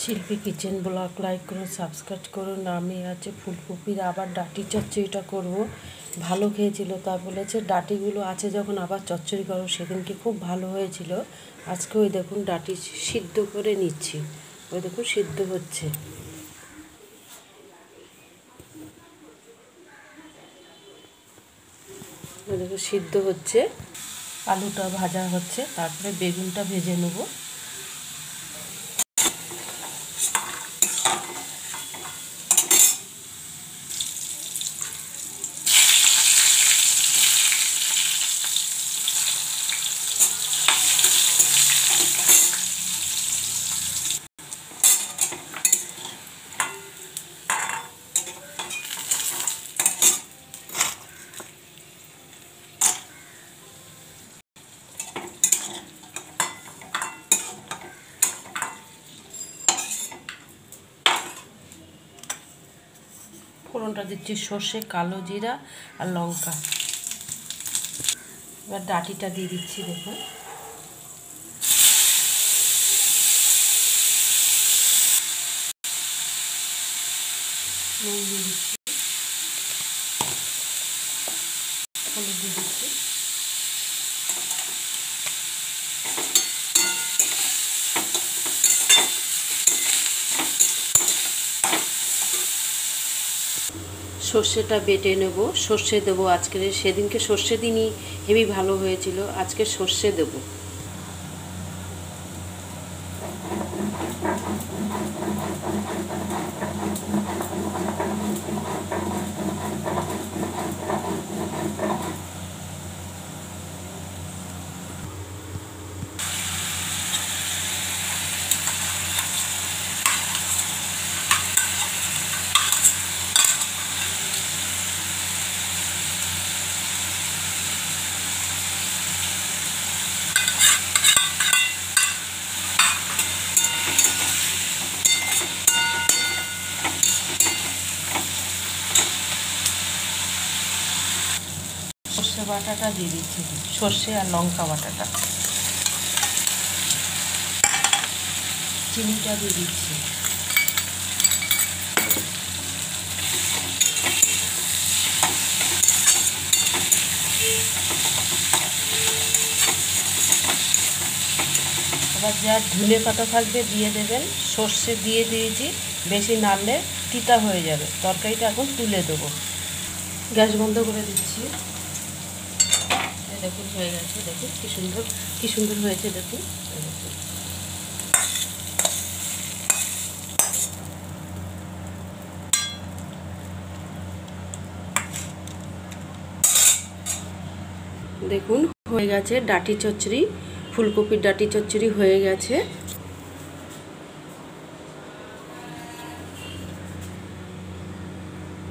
শিল্পী kitchen blog like করুন, subscribe করুন। আমি আছে ফুলকপির আবার ডাঁটি চচ্চড়িটা করব। ভালো খেয়েছিল, তা বলেছে ডাঁটিগুলো আছে যখন আবার চচ্চড়ি করো। সেদিনকে খুব ভালো হয়েছিল। আজকে ওই দেখুন ডাঁটি সিদ্ধ করে নিচ্ছি। ওই দেখুন সিদ্ধ হচ্ছে, ওই দেখুন সিদ্ধ হচ্ছে। আলুটা ভাজা হচ্ছে, তারপরে বেগুনটা ভেজে নেব। ফোড়নটা দিচ্ছি সর্ষে, কালো জিরা আর লঙ্কা। এবার ডাঁটিটা দিয়ে দিচ্ছি, দেখুন। নুন দিয়ে দিচ্ছি, হলুদ দিয়ে দিচ্ছি, সর্ষেটা বেটে নেব। সর্ষে দেবো আজকে, সেদিনকে সর্ষে দিনই হেবি ভালো হয়েছিল। আজকে সর্ষে দেবো। সর্ষে বাটাটা দিয়ে দিচ্ছি, সর্ষে আর লঙ্কা বাটাটা। চিনিটা দিয়ে দিচ্ছি। এবার যা ধনে পাতা থাকবে দিয়ে দেবেন। সর্ষে দিয়ে দিয়েছি, বেশি নাড়লে তিতা হয়ে যাবে। তরকারিটা এখন তুলে দেবো। গ্যাস বন্ধ করে দিচ্ছি। দেখুন হয়ে গেছে, দেখুন কি সুন্দর হয়েছে, দেখুন। দেখুন হয়ে গেছে ডাঁটি চচ্চড়ি, ফুলকপির ডাঁটি চচ্চড়ি হয়ে গেছে।